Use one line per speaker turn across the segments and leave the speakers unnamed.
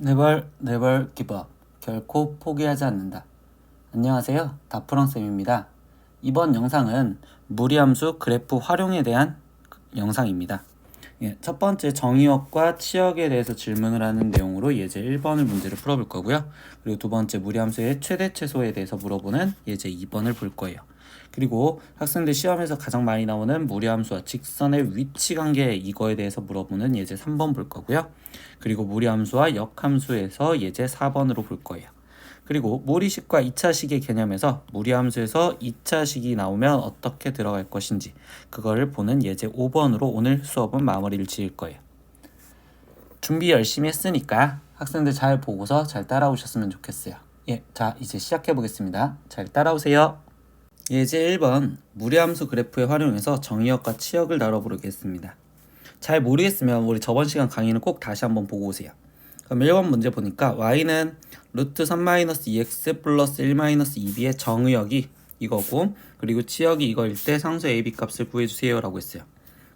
Never give up. 결코 포기하지 않는다. 안녕하세요. 다프랑쌤입니다. 이번 영상은 무리함수 그래프 활용에 대한 영상입니다. 첫 번째 정의역과 치역에 대해서 질문을 하는 내용으로 예제 1번을 문제를 풀어볼 거고요. 그리고 두 번째 무리함수의 최대 최소에 대해서 물어보는 예제 2번을 볼 거예요. 그리고 학생들 시험에서 가장 많이 나오는 무리함수와 직선의 위치 관계 이거에 대해서 물어보는 예제 3번 볼 거고요. 그리고 무리함수와 역함수에서 예제 4번으로 볼 거예요. 그리고 무리식과 2차식의 개념에서 무리함수에서 2차식이 나오면 어떻게 들어갈 것인지 그거를 보는 예제 5번으로 오늘 수업은 마무리를 지을 거예요. 준비 열심히 했으니까 학생들 잘 보고서 잘 따라오셨으면 좋겠어요. 자 이제 시작해 보겠습니다. 잘 따라오세요. 예제 1번 무리함수 그래프에 활용해서 정의역과 치역을 다뤄보겠습니다. 잘 모르겠으면 우리 저번 시간 강의는 꼭 다시 한번 보고 오세요. 그럼 1번 문제 보니까 y는 루트 3-2x 플러스 1-2b의 정의역이 이거고 그리고 치역이 이거일 때 상수 a, b 값을 구해주세요 라고 했어요.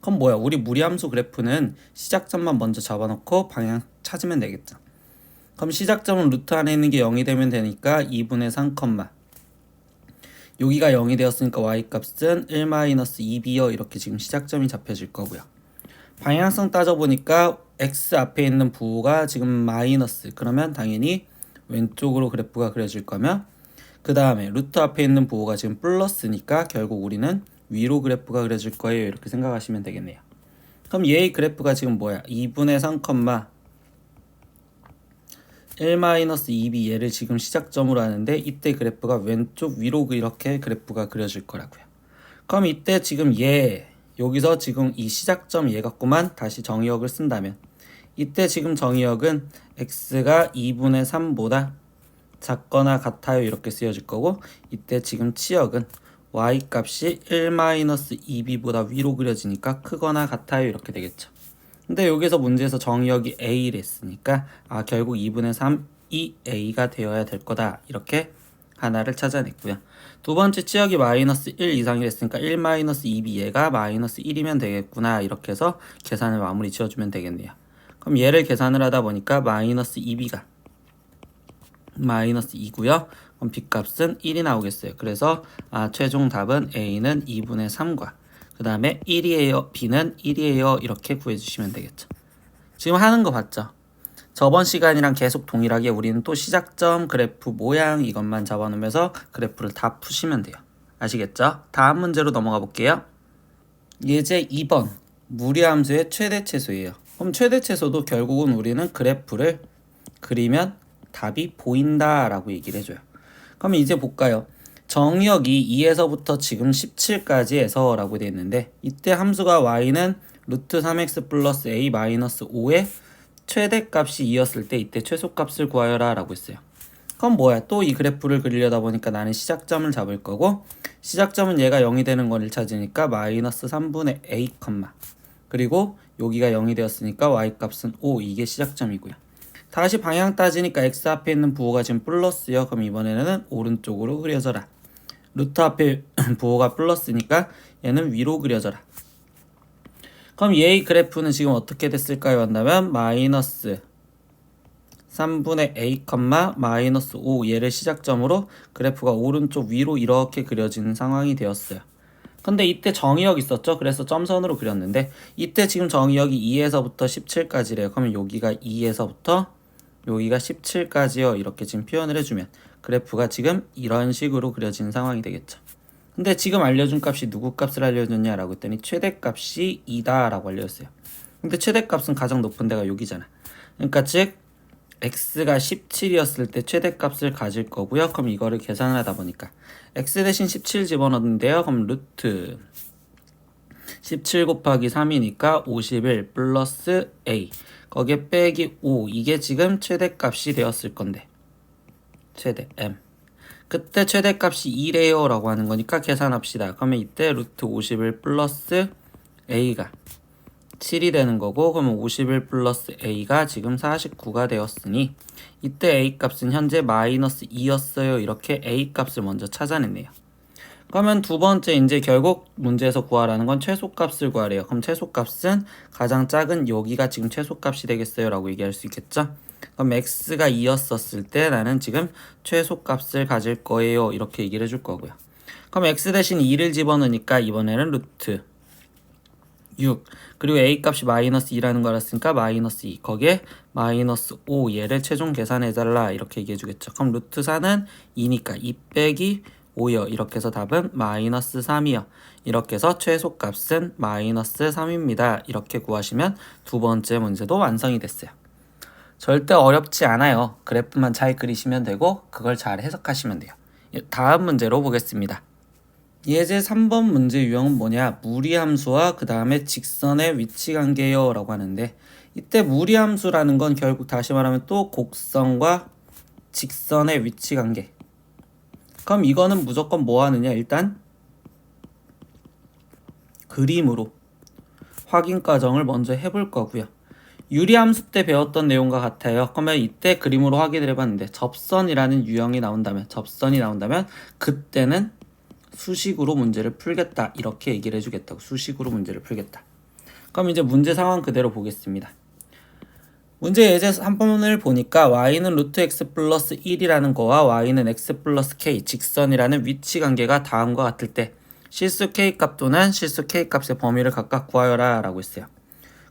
그럼 뭐야, 우리 무리함수 그래프는 시작점만 먼저 잡아놓고 방향 찾으면 되겠죠. 그럼 시작점은 루트 안에 있는 게 0이 되면 되니까 2분의 3, 여기가 0이 되었으니까 y값은 1-2b요 이렇게 지금 시작점이 잡혀질 거고요. 방향성 따져보니까 x 앞에 있는 부호가 지금 마이너스, 그러면 당연히 왼쪽으로 그래프가 그려질 거며 그 다음에 루트 앞에 있는 부호가 지금 플러스니까 결국 우리는 위로 그래프가 그려질 거예요 이렇게 생각하시면 되겠네요. 그럼 얘의 그래프가 지금 뭐야, 2분의 3, 1-2b 얘를 지금 시작점으로 하는데 이때 그래프가 왼쪽 위로 이렇게 그래프가 그려질 거라고요. 그럼 이때 지금 얘 여기서 지금 이 시작점 얘 갖고만 다시 정의역을 쓴다면 이때 지금 정의역은 x가 2분의 3보다 작거나 같아요 이렇게 쓰여질 거고 이때 지금 치역은 y값이 1-2b보다 위로 그려지니까 크거나 같아요 이렇게 되겠죠. 근데 여기서 문제에서 정의역이 a랬으니까 결국 2분의 3이 a가 되어야 될 거다 이렇게 하나를 찾아냈고요. 두 번째 치역이 마이너스 1 이상이랬으니까 1-2b 얘가 마이너스 1이면 되겠구나 이렇게 해서 계산을 마무리 지어주면 되겠네요. 그럼 얘를 계산을 하다 보니까 마이너스 2b가 마이너스 2고요. 그럼 b값은 1이 나오겠어요. 그래서 최종 답은 a는 2분의 3과 그 다음에 1이에요 b는 1이에요 이렇게 구해주시면 되겠죠. 지금 하는 거 봤죠? 저번 시간이랑 계속 동일하게 우리는 또 시작점 그래프 모양 이것만 잡아놓으면서 그래프를 다 푸시면 돼요. 아시겠죠? 다음 문제로 넘어가 볼게요. 예제 2번 무리함수의 최대 최소예요. 그럼 최대 최소도 결국은 우리는 그래프를 그리면 답이 보인다 라고 얘기를 해줘요. 그럼 이제 볼까요? 정의역이 2에서부터 지금 17까지 해서 라고 되어 있는데 이때 함수가 y는 루트 3x 플러스 a 마이너스 5의 최대값이 2였을 때 이때 최소값을 구하여라 라고 했어요. 그럼 뭐야, 또 이 그래프를 그리려다 보니까 나는 시작점을 잡을 거고 시작점은 얘가 0이 되는 거를 찾으니까 마이너스 3분의 a, 그리고 여기가 0이 되었으니까 y값은 5, 이게 시작점이고요. 다시 방향 따지니까 x 앞에 있는 부호가 지금 플러스요. 그럼 이번에는 오른쪽으로 그려져라. 루트 앞에 부호가 플러스니까 얘는 위로 그려져라. 그럼 얘의 그래프는 지금 어떻게 됐을까요? 한다면 마이너스 3분의 a, 마이너스 5 얘를 시작점으로 그래프가 오른쪽 위로 이렇게 그려지는 상황이 되었어요. 근데 이때 정의역 있었죠? 그래서 점선으로 그렸는데 이때 지금 정의역이 2에서부터 17까지래요. 그러면 여기가 2에서부터 여기가 17까지요 이렇게 지금 표현을 해주면 그래프가 지금 이런 식으로 그려진 상황이 되겠죠. 근데 지금 알려준 값이 누구 값을 알려줬냐라고 했더니 최대값이 2다 라고 알려줬어요. 근데 최대값은 가장 높은 데가 여기잖아. 그러니까 즉 x가 17이었을 때 최대값을 가질 거고요. 그럼 이거를 계산을 하다 보니까 x 대신 17 집어넣는데요. 그럼 루트 17 곱하기 3이니까 51 플러스 a 거기에 빼기 5 이게 지금 최대값이 되었을 건데 최대 m 그때 최대값이 2래요 라고 하는 거니까 계산합시다. 그러면 이때 루트 51 플러스 a가 7이 되는 거고 그러면 51 플러스 a가 지금 49가 되었으니 이때 a 값은 현재 마이너스 2였어요. 이렇게 a 값을 먼저 찾아냈네요. 그러면 두 번째 이제 결국 문제에서 구하라는 건 최소값을 구하래요. 그럼 최소값은 가장 작은 여기가 지금 최소값이 되겠어요 라고 얘기할 수 있겠죠. 그럼 x가 2였었을 때 나는 지금 최소값을 가질 거예요. 이렇게 얘기를 해줄 거고요. 그럼 x 대신 2를 집어넣으니까 이번에는 루트 6 그리고 a 값이 마이너스 2라는 거 알았으니까 마이너스 2 거기에 마이너스 5 얘를 최종 계산해달라 이렇게 얘기해 주겠죠. 그럼 루트 4는 2니까 2 빼기 5요. 이렇게 해서 답은 마이너스 3이요. 이렇게 해서 최소값은 마이너스 3입니다. 이렇게 구하시면 두 번째 문제도 완성이 됐어요. 절대 어렵지 않아요. 그래프만 잘 그리시면 되고 그걸 잘 해석하시면 돼요. 다음 문제로 보겠습니다. 예제 3번 문제 유형은 뭐냐? 무리함수와 그 다음에 직선의 위치관계요 라고 하는데 이때 무리함수라는 건 결국 다시 말하면 또 곡선과 직선의 위치관계. 그럼 이거는 무조건 뭐 하느냐? 일단 그림으로 확인 과정을 먼저 해볼 거고요. 유리함수 때 배웠던 내용과 같아요. 그러면 이때 그림으로 확인을 해봤는데 접선이라는 유형이 나온다면 접선이 나온다면 그때는 수식으로 문제를 풀겠다 이렇게 얘기를 해주겠다고. 수식으로 문제를 풀겠다. 그럼 이제 문제 상황 그대로 보겠습니다. 문제 예제 3번을 보니까 y는 루트 x 플러스 1이라는 거와 y는 x 플러스 k 직선이라는 위치 관계가 다음과 같을 때 실수 k 값 또는 실수 k 값의 범위를 각각 구하여라 라고 했어요.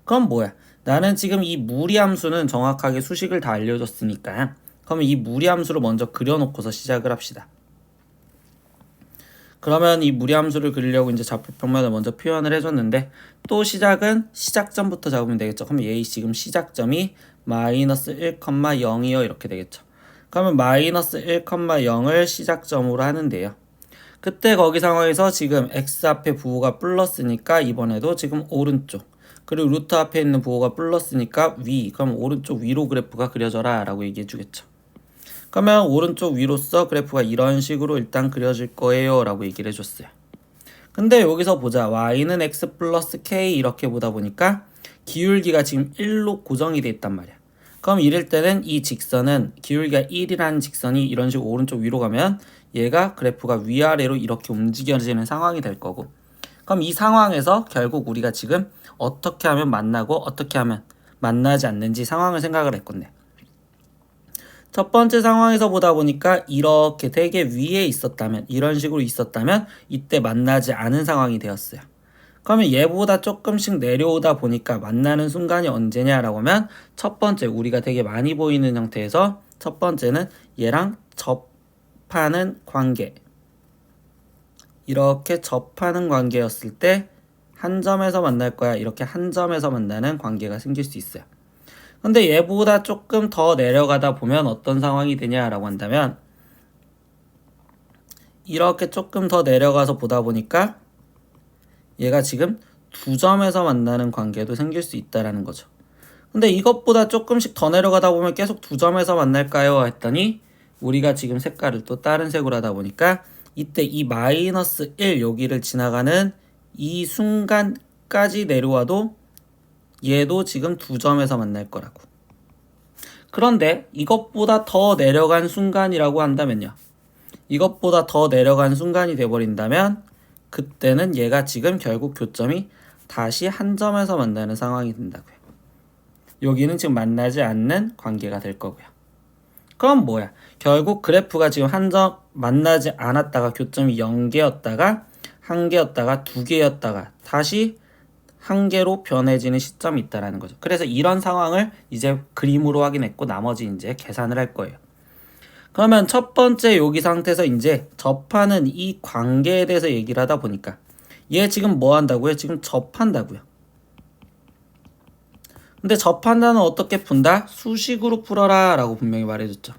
그럼 뭐야? 나는 지금 이 무리함수는 정확하게 수식을 다 알려줬으니까 그럼 이 무리함수를 먼저 그려놓고서 시작을 합시다. 그러면 이 무리함수를 그리려고 이제 좌표평면을 먼저 표현을 해줬는데 또 시작은 시작점부터 잡으면 되겠죠. 그럼 얘 지금 시작점이 마이너스 1,0이요 이렇게 되겠죠. 그러면 마이너스 1,0을 시작점으로 하는데요. 그때 거기 상황에서 지금 x 앞에 부호가 플러스니까 이번에도 지금 오른쪽 그리고 루트 앞에 있는 부호가 플러스니까 위. 그럼 오른쪽 위로 그래프가 그려져라 라고 얘기해 주겠죠. 그러면 오른쪽 위로서 그래프가 이런 식으로 일단 그려질 거예요 라고 얘기를 해줬어요. 근데 여기서 보자. y는 x 플러스 k 이렇게 보다 보니까 기울기가 지금 1로 고정이 돼 있단 말이야. 그럼 이럴 때는 이 직선은 기울기가 1이라는 직선이 이런 식으로 오른쪽 위로 가면 얘가 그래프가 위아래로 이렇게 움직여지는 상황이 될 거고 그럼 이 상황에서 결국 우리가 지금 어떻게 하면 만나고 어떻게 하면 만나지 않는지 상황을 생각을 할 건데 첫 번째 상황에서 보다 보니까 이렇게 되게 위에 있었다면 이런 식으로 있었다면 이때 만나지 않은 상황이 되었어요. 그러면 얘보다 조금씩 내려오다 보니까 만나는 순간이 언제냐라고 하면 첫 번째 우리가 되게 많이 보이는 형태에서 첫 번째는 얘랑 접하는 관계 이렇게 접하는 관계였을 때 한 점에서 만날 거야. 이렇게 한 점에서 만나는 관계가 생길 수 있어요. 근데 얘보다 조금 더 내려가다 보면 어떤 상황이 되냐라고 한다면 이렇게 조금 더 내려가서 보다 보니까 얘가 지금 두 점에서 만나는 관계도 생길 수 있다라는 거죠. 근데 이것보다 조금씩 더 내려가다 보면 계속 두 점에서 만날까요? 했더니 우리가 지금 색깔을 또 다른 색으로 하다 보니까 이때 이 마이너스 1 여기를 지나가는 이 순간까지 내려와도 얘도 지금 두 점에서 만날 거라고. 그런데 이것보다 더 내려간 순간이라고 한다면요. 이것보다 더 내려간 순간이 돼버린다면 그때는 얘가 지금 결국 교점이 다시 한 점에서 만나는 상황이 된다고요. 여기는 지금 만나지 않는 관계가 될 거고요. 그럼 뭐야? 결국 그래프가 지금 한 점 만나지 않았다가 교점이 0개였다가 1개였다가 2개였다가 다시 1개로 변해지는 시점이 있다라는 거죠. 그래서 이런 상황을 이제 그림으로 확인했고 나머지 이제 계산을 할 거예요. 그러면 첫 번째 여기 상태에서 이제 접하는 이 관계에 대해서 얘기를 하다 보니까 얘 지금 뭐 한다고요? 지금 접한다고요. 근데 접한다는 어떻게 푼다? 수식으로 풀어라 라고 분명히 말해줬죠.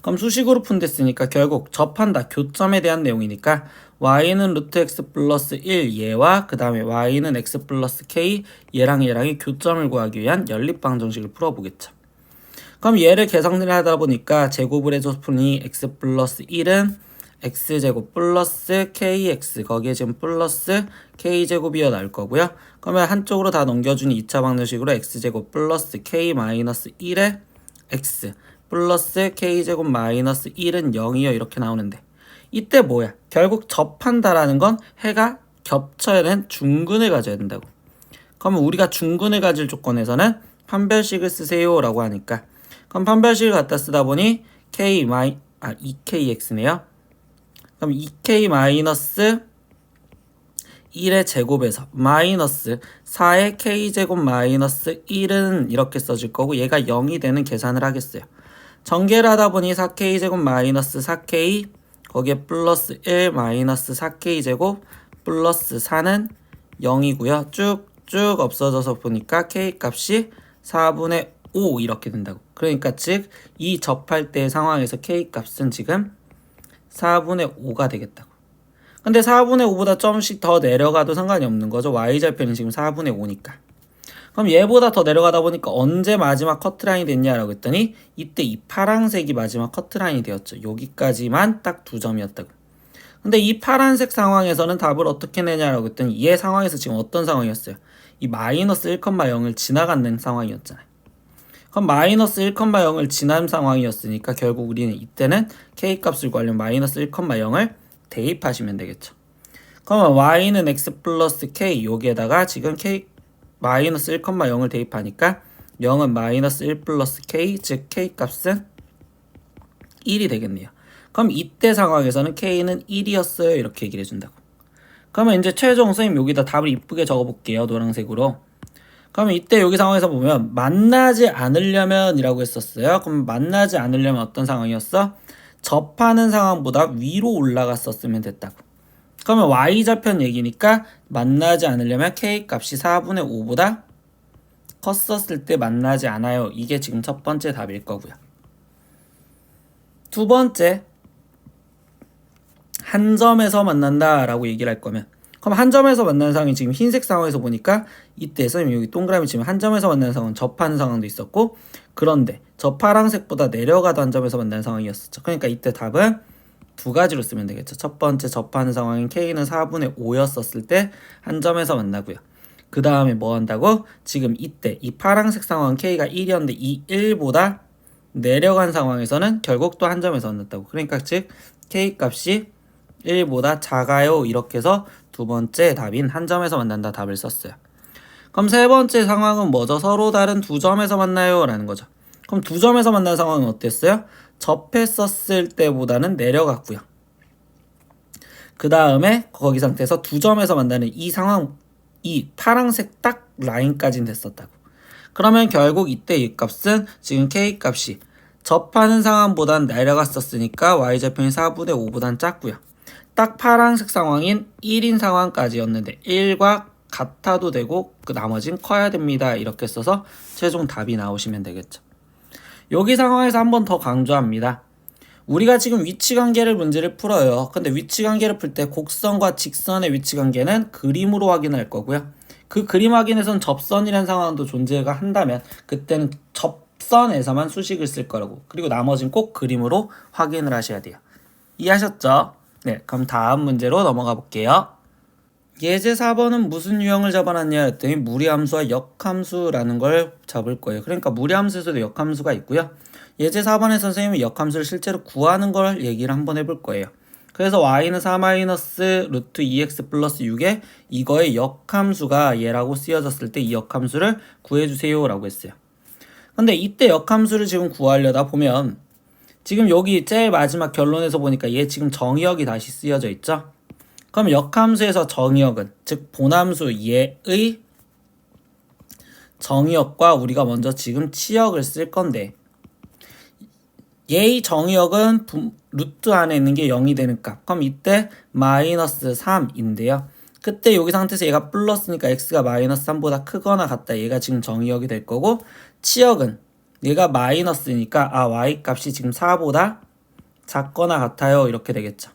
그럼 수식으로 푼댔으니까 결국 접한다 교점에 대한 내용이니까 y는 루트 x 플러스 1 얘와 그 다음에 y는 x 플러스 k 얘랑 얘랑의 교점을 구하기 위한 연립방정식을 풀어보겠죠. 그럼 얘를 계산을 하다 보니까 제곱을 해줘서 푸니 x 플러스 1은 x제곱 플러스 kx 거기에 지금 플러스 k제곱이어 나올 거고요. 그러면 한쪽으로 다 넘겨주니 2차 방정식으로 x제곱 플러스 k 마이너스 1에 x 플러스 k제곱 마이너스 1은 0이요 이렇게 나오는데 이때 뭐야? 결국 접한다라는 건 해가 겹쳐야 되는 중근을 가져야 된다고. 그러면 우리가 중근을 가질 조건에서는 판별식을 쓰세요 라고 하니까 그럼 판별식을 갖다 쓰다 보니 2kx네요. 그럼 2k 마이너스 1의 제곱에서 마이너스 4의 k제곱 마이너스 1은 이렇게 써질 거고 얘가 0이 되는 계산을 하겠어요. 전개를 하다 보니 4k제곱 마이너스 4k 거기에 플러스 1 마이너스 4k제곱 플러스 4는 0이고요. 쭉쭉 없어져서 보니까 k 값이 4분의 5 이렇게 된다고. 그러니까 즉 이 접할 때의 상황에서 k 값은 지금 4분의 5가 되겠다고. 근데 4분의 5보다 좀씩 더 내려가도 상관이 없는 거죠. y절편이 지금 4분의 5니까. 그럼 얘보다 더 내려가다 보니까 언제 마지막 커트라인이 됐냐라고 했더니 이때 이 파란색이 마지막 커트라인이 되었죠. 여기까지만 딱 2점이었다고. 근데 이 파란색 상황에서는 답을 어떻게 내냐라고 했더니 얘 상황에서 지금 어떤 상황이었어요? 이 마이너스 1,0을 지나가는 상황이었잖아요. 그럼 마이너스 1,0을 지난 상황이었으니까 결국 우리는 이때는 k값을 구하려면 마이너스 1,0을 대입하시면 되겠죠. 그러면 y는 x 플러스 k 여기에다가 지금 k 마이너스 1,0을 대입하니까 0은 마이너스 1 플러스 k 즉 k 값은 1이 되겠네요. 그럼 이때 상황에서는 k는 1이었어요 이렇게 얘기를 해준다고. 그러면 이제 최종 선생님 여기다 답을 이쁘게 적어볼게요. 노란색으로. 그러면 이때 여기 상황에서 보면 만나지 않으려면 이라고 했었어요. 그럼 만나지 않으려면 어떤 상황이었어? 접하는 상황보다 위로 올라갔었으면 됐다고. 그러면 y좌편 얘기니까 만나지 않으려면 k 값이 4분의 5보다 컸었을 때 만나지 않아요. 이게 지금 첫 번째 답일 거고요. 두 번째, 한 점에서 만난다 라고 얘기를 할 거면 그럼 한 점에서 만나는 상황이 지금 흰색 상황에서 보니까 이때 선생님 여기 동그라미 치면 한 점에서 만나는 상황은 접하는 상황도 있었고 그런데 저 파란색보다 내려가도 한 점에서 만나는 상황이었었죠. 그러니까 이때 답은 두 가지로 쓰면 되겠죠. 첫 번째 접하는 상황인 k는 4분의 5였었을 때 한 점에서 만나고요. 그 다음에 뭐 한다고? 지금 이때 이 파란색 상황은 k가 1이었는데 이 1보다 내려간 상황에서는 결국 또 한 점에서 만났다고. 그러니까 즉 k 값이 1보다 작아요 이렇게 해서 두 번째 답인 한 점에서 만난다 답을 썼어요. 그럼 세 번째 상황은 뭐죠? 서로 다른 두 점에서 만나요 라는 거죠. 그럼 두 점에서 만난 상황은 어땠어요? 접했었을 때보다는 내려갔고요. 그 다음에 거기 상태에서 두 점에서 만나는 이 상황, 이 파란색 딱 라인까지는 됐었다고. 그러면 결국 이때 이 값은 지금 k 값이 접하는 상황보단 내려갔었으니까 y좌편이 4분의 5보단 작고요. 딱 파란색 상황인 1인 상황까지였는데 1과 같아도 되고 그 나머진 커야 됩니다. 이렇게 써서 최종 답이 나오시면 되겠죠. 여기 상황에서 한 번 더 강조합니다. 우리가 지금 위치관계를 문제를 풀어요. 근데 위치관계를 풀 때 곡선과 직선의 위치관계는 그림으로 확인할 거고요. 그 그림 확인에선 접선이라는 상황도 존재가 한다면 그때는 접선에서만 수식을 쓸 거라고. 그리고 나머지는 꼭 그림으로 확인을 하셔야 돼요. 이해하셨죠? 네, 그럼 다음 문제로 넘어가 볼게요. 예제 4번은 무슨 유형을 잡아놨냐 했더니 무리함수와 역함수라는 걸 잡을 거예요. 그러니까 무리함수에서도 역함수가 있고요. 예제 4번에 선생님이 역함수를 실제로 구하는 걸 얘기를 한번 해볼 거예요. 그래서 y는 4-루트 2x 플러스 6에 이거의 역함수가 얘라고 쓰여졌을 때 이 역함수를 구해주세요 라고 했어요. 근데 이때 역함수를 지금 구하려다 보면 지금 여기 제일 마지막 결론에서 보니까 얘 지금 정의역이 다시 쓰여져 있죠. 그럼 역함수에서 정의역은 즉 본함수 얘의 정의역과 우리가 먼저 지금 치역을 쓸 건데 얘의 정의역은 루트 안에 있는 게 0이 되는 값. 그럼 이때 마이너스 3인데요. 그때 여기 상태에서 얘가 플러스니까 x가 마이너스 3보다 크거나 같다. 얘가 지금 정의역이 될 거고 치역은 얘가 마이너스니까 y 값이 지금 4보다 작거나 같아요. 이렇게 되겠죠.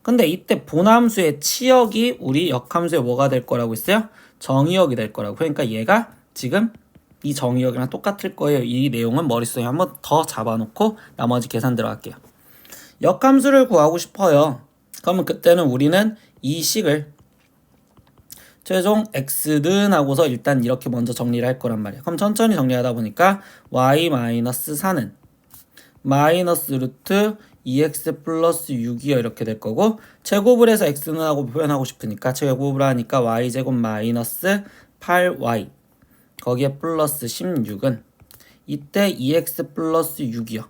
근데 이때 본함수의 치역이 우리 역함수의 뭐가 될 거라고 했어요? 정의역이 될 거라고. 그러니까 얘가 지금 이 정의역이랑 똑같을 거예요. 이 내용은 머릿속에 한번 더 잡아놓고 나머지 계산 들어갈게요. 역함수를 구하고 싶어요. 그러면 그때는 우리는 이 식을 최종 x는 하고서 일단 이렇게 먼저 정리를 할 거란 말이에요. 그럼 천천히 정리하다 보니까 y-4는 마이너스 루트 2x 플러스 6이요 이렇게 될 거고 제곱을 해서 x는 하고 표현하고 싶으니까 제곱을 하니까 y제곱 마이너스 8y 거기에 플러스 16은 이때 2x 플러스 6이요.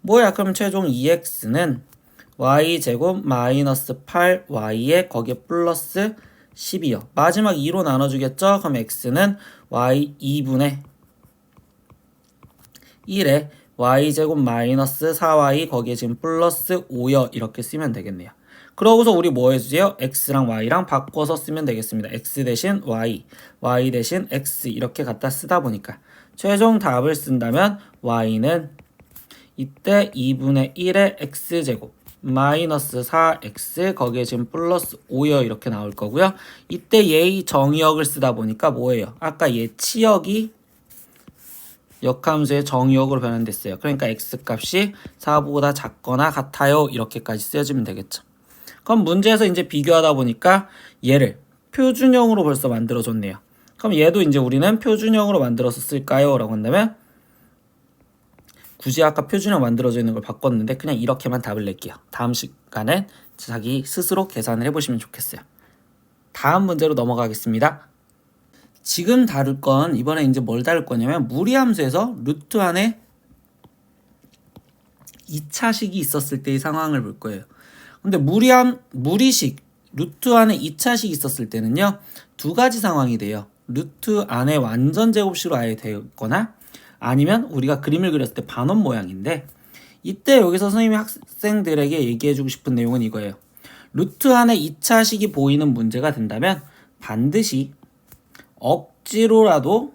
뭐야? 그럼 최종 2x는 y제곱 마이너스 8y에 거기에 플러스 10이요. 마지막 2로 나눠주겠죠? 그럼 x는 y 2분의 1에 y제곱 마이너스 4y 거기에 지금 플러스 5여 이렇게 쓰면 되겠네요. 그러고서 우리 뭐 해주세요? x랑 y랑 바꿔서 쓰면 되겠습니다. x 대신 y, y 대신 x 이렇게 갖다 쓰다 보니까 최종 답을 쓴다면 y는 이때 2분의 1의 x제곱 마이너스 4x 거기에 지금 플러스 5여 이렇게 나올 거고요. 이때 얘의 정의역을 쓰다 보니까 뭐예요? 아까 얘 치역이 역함수의 정의역으로 변환됐어요. 그러니까 x값이 4보다 작거나 같아요. 이렇게까지 쓰여지면 되겠죠. 그럼 문제에서 이제 비교하다 보니까 얘를 표준형으로 벌써 만들어줬네요. 그럼 얘도 이제 우리는 표준형으로 만들어서 쓸까요? 라고 한다면 굳이 아까 표준형 만들어져 있는 걸 바꿨는데 그냥 이렇게만 답을 낼게요. 다음 시간엔 자기 스스로 계산을 해보시면 좋겠어요. 다음 문제로 넘어가겠습니다. 지금 다룰 건 이번에 이제 뭘 다룰 거냐면 무리함수에서 루트 안에 2차식이 있었을 때의 상황을 볼 거예요. 근데 무리식 루트 안에 2차식이 있었을 때는요. 두 가지 상황이 돼요. 루트 안에 완전 제곱식으로 아예 되거나 아니면 우리가 그림을 그렸을 때 반원 모양인데 이때 여기서 선생님이 학생들에게 얘기해주고 싶은 내용은 이거예요. 루트 안에 2차식이 보이는 문제가 된다면 반드시 억지로라도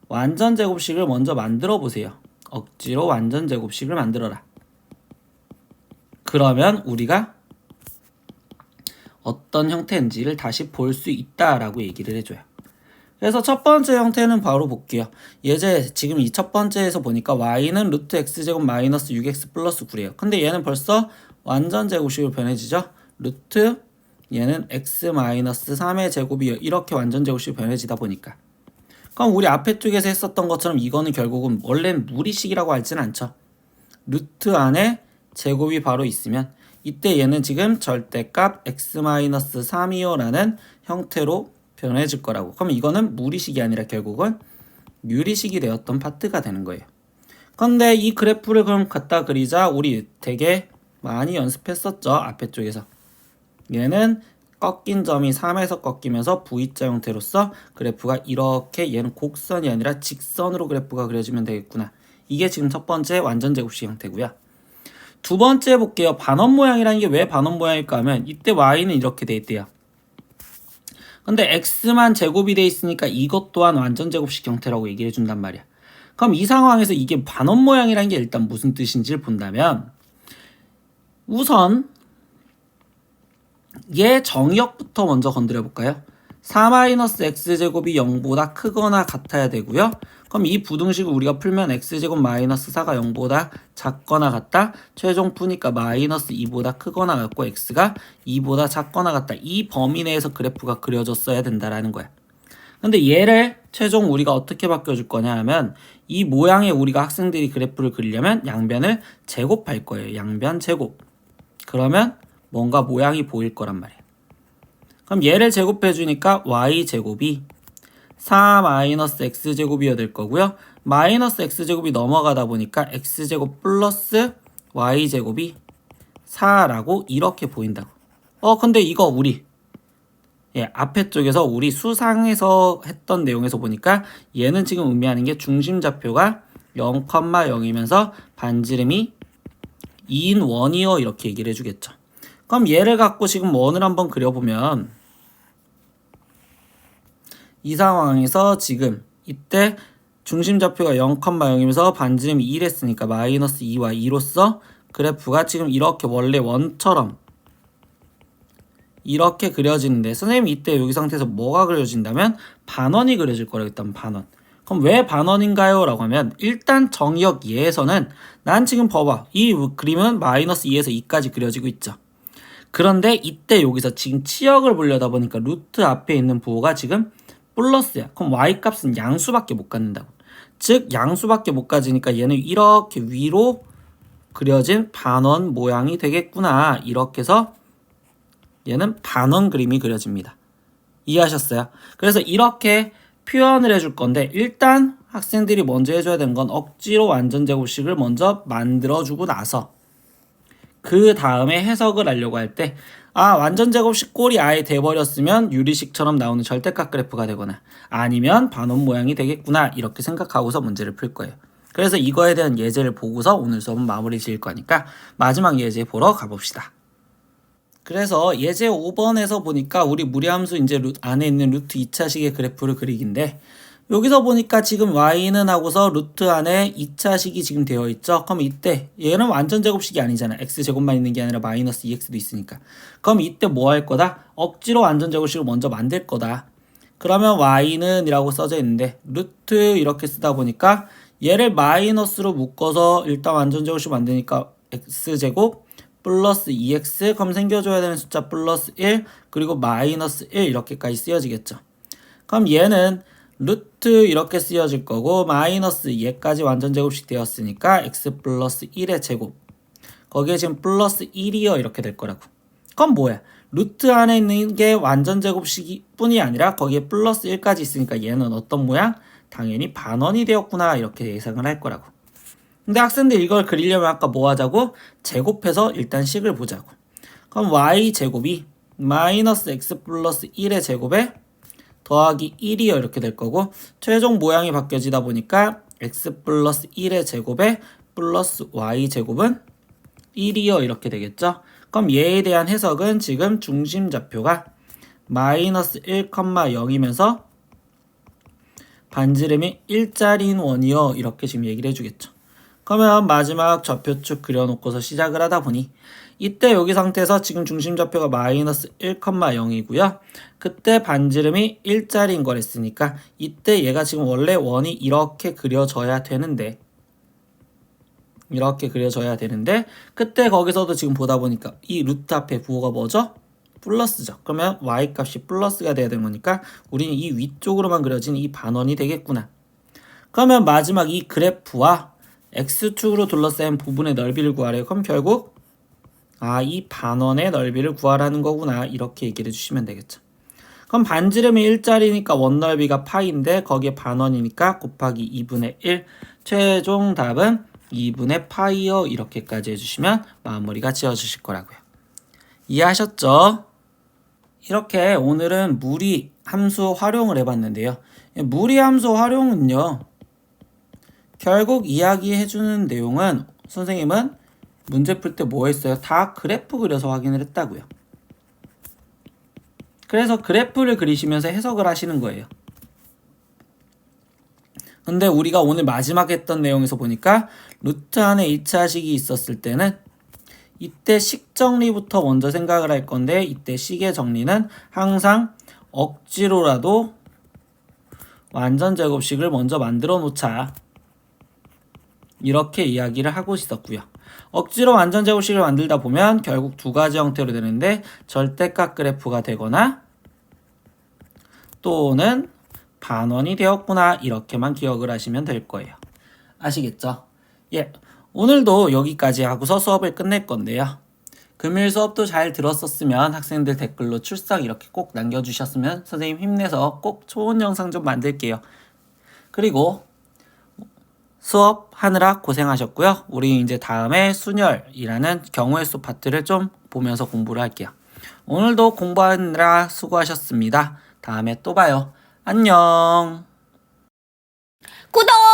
완전 제곱식을 먼저 만들어 보세요. 억지로 완전 제곱식을 만들어라. 그러면 우리가 어떤 형태인지를 다시 볼 수 있다라고 얘기를 해줘요. 그래서 첫 번째 형태는 바로 볼게요. 예제 지금 이 첫 번째에서 보니까 y는 루트 x제곱 마이너스 6x 플러스 9래요. 근데 얘는 벌써 완전 제곱식으로 변해지죠. 루트 얘는 x 마이너스 3의 제곱이요. 이렇게 완전 제곱식으로 변해지다 보니까 그럼 우리 앞에 쪽에서 했었던 것처럼 이거는 결국은 원래는 무리식이라고 하진 않죠. 루트 안에 제곱이 바로 있으면 이때 얘는 지금 절대값 x-3이요 라는 형태로 변해질 거라고. 그럼 이거는 무리식이 아니라 결국은 유리식이 되었던 파트가 되는 거예요. 근데 이 그래프를 그럼 갖다 그리자 우리 되게 많이 연습했었죠. 앞에 쪽에서. 얘는 꺾인 점이 3에서 꺾이면서 V자 형태로서 그래프가 이렇게 얘는 곡선이 아니라 직선으로 그래프가 그려지면 되겠구나. 이게 지금 첫 번째 완전 제곱식 형태고요. 두 번째 볼게요. 반원 모양이라는 게 왜 반원 모양일까 하면 이때 y는 이렇게 돼 있대요. 근데 x만 제곱이 돼 있으니까 이것 또한 완전 제곱식 형태라고 얘기를 해준단 말이야. 그럼 이 상황에서 이게 반원 모양이라는 게 일단 무슨 뜻인지를 본다면 우선 얘 정의역부터 먼저 건드려 볼까요? 4-x제곱이 0보다 크거나 같아야 되고요. 그럼 이 부등식을 우리가 풀면 x제곱 마이너스 4가 0보다 작거나 같다. 최종 푸니까 마이너스 2보다 크거나 같고 x가 2보다 작거나 같다. 이 범위 내에서 그래프가 그려졌어야 된다라는 거야. 근데 얘를 최종 우리가 어떻게 바꿔줄 거냐 하면 이 모양에 우리가 학생들이 그래프를 그리려면 양변을 제곱할 거예요. 양변 제곱. 그러면 뭔가 모양이 보일 거란 말이에요. 그럼 얘를 제곱해 주니까 y제곱이 4-x제곱이어야 될 거고요. 마이너스 x제곱이 넘어가다 보니까 x제곱 플러스 y제곱이 4라고 이렇게 보인다고. 근데 이거 우리 앞에 쪽에서 우리 수상에서 했던 내용에서 보니까 얘는 지금 의미하는 게 중심좌표가 0,0이면서 반지름이 2인 원이요 이렇게 얘기를 해주겠죠. 그럼 얘를 갖고 지금 원을 한번 그려보면 이 상황에서 지금 이때 중심좌표가 0,0이면서 반지름이 1했으니까 마이너스 2와 2로서 그래프가 지금 이렇게 원래 원처럼 이렇게 그려지는데 선생님이 이때 여기 상태에서 뭐가 그려진다면 반원이 그려질 거라고 했다면 반원. 그럼 왜 반원인가요? 라고 하면 일단 정의역 예에서는 난 지금 봐봐. 이 그림은 마이너스 2에서 2까지 그려지고 있죠. 그런데 이때 여기서 지금 치역을 보려다 보니까 루트 앞에 있는 부호가 지금 플러스야. 그럼 y값은 양수밖에 못 갖는다고. 즉 양수밖에 못 가지니까 얘는 이렇게 위로 그려진 반원 모양이 되겠구나. 이렇게 해서 얘는 반원 그림이 그려집니다. 이해하셨어요? 그래서 이렇게 표현을 해줄 건데 일단 학생들이 먼저 해줘야 되는 건 억지로 완전 제곱식을 먼저 만들어주고 나서 그 다음에 해석을 하려고 할 때 완전 제곱식 꼴이 아예 돼버렸으면 유리식처럼 나오는 절대값 그래프가 되거나 아니면 반원 모양이 되겠구나 이렇게 생각하고서 문제를 풀 거예요. 그래서 이거에 대한 예제를 보고서 오늘 수업은 마무리 지을 거니까 마지막 예제 보러 가봅시다. 그래서 예제 5번에서 보니까 우리 무리함수 이제 안에 있는 루트 2차식의 그래프를 그리기인데 여기서 보니까 지금 y는 하고서 루트 안에 2차식이 지금 되어 있죠. 그럼 이때 얘는 완전 제곱식이 아니잖아. x제곱만 있는 게 아니라 마이너스 2x도 있으니까. 그럼 이때 뭐 할 거다? 억지로 완전 제곱식을 먼저 만들 거다. 그러면 y는 이라고 써져 있는데 루트 이렇게 쓰다 보니까 얘를 마이너스로 묶어서 일단 완전 제곱식 만드니까 x제곱 플러스 2x 그럼 생겨줘야 되는 숫자 플러스 1 그리고 마이너스 1 이렇게까지 쓰여지겠죠. 그럼 얘는 루트 이렇게 쓰여질 거고 마이너스 얘까지 완전 제곱식 되었으니까 x 플러스 1의 제곱 거기에 지금 플러스 1이요 이렇게 될 거라고. 그럼 뭐야? 루트 안에 있는 게 완전 제곱식이 뿐이 아니라 거기에 플러스 1까지 있으니까 얘는 어떤 모양? 당연히 반원이 되었구나 이렇게 예상을 할 거라고. 근데 학생들 이걸 그리려면 아까 뭐 하자고? 제곱해서 일단 식을 보자고. 그럼 y제곱이 마이너스 x 플러스 1의 제곱에 더하기 1이요 이렇게 될 거고 최종 모양이 바뀌어지다 보니까 x 플러스 1의 제곱에 플러스 y제곱은 1이요 이렇게 되겠죠. 그럼 얘에 대한 해석은 지금 중심좌표가 마이너스 1,0이면서 반지름이 1짜리인 원이요 이렇게 지금 얘기를 해주겠죠. 그러면 마지막 좌표축 그려놓고서 시작을 하다 보니 이때 여기 상태에서 지금 중심좌표가 마이너스 1,0이고요. 그때 반지름이 1짜리인 거랬으니까 이때 얘가 지금 원래 원이 이렇게 그려져야 되는데 그때 거기서도 지금 보다 보니까 이 루트 앞에 부호가 뭐죠? 플러스죠. 그러면 y값이 플러스가 돼야 되는 거니까 우리는 이 위쪽으로만 그려진 이 반원이 되겠구나. 그러면 마지막 이 그래프와 x축으로 둘러싸인 부분의 넓이를 구하래요. 그럼 결국 이 반원의 넓이를 구하라는 거구나 이렇게 얘기를 해주시면 되겠죠. 그럼 반지름이 1짜리니까 원넓이가 파이인데 거기에 반원이니까 곱하기 2분의 1 최종 답은 2분의 파이요 이렇게까지 해주시면 마무리가 지어주실 거라고요. 이해하셨죠? 이렇게 오늘은 무리 함수 활용을 해봤는데요. 무리 함수 활용은요. 결국 이야기해주는 내용은 선생님은 문제 풀 때 뭐 했어요? 다 그래프 그려서 확인을 했다고요. 그래서 그래프를 그리시면서 해석을 하시는 거예요. 근데 우리가 오늘 마지막 했던 내용에서 보니까 루트 안에 2차식이 있었을 때는 이때 식 정리부터 먼저 생각을 할 건데 이때 식의 정리는 항상 억지로라도 완전 제곱식을 먼저 만들어 놓자 이렇게 이야기를 하고 있었고요. 억지로 완전 제곱식을 만들다 보면 결국 두 가지 형태로 되는데 절대값 그래프가 되거나 또는 반원이 되었구나 이렇게만 기억을 하시면 될 거예요. 아시겠죠? 예, 오늘도 여기까지 하고서 수업을 끝낼 건데요. 금요일 수업도 잘 들었었으면 학생들 댓글로 출석 이렇게 꼭 남겨주셨으면 선생님 힘내서 꼭 좋은 영상 좀 만들게요. 그리고 수업 하느라 고생하셨고요. 우리 이제 다음에 순열이라는 경우의 수 파트를 좀 보면서 공부를 할게요. 오늘도 공부하느라 수고하셨습니다. 다음에 또 봐요. 안녕.
구독!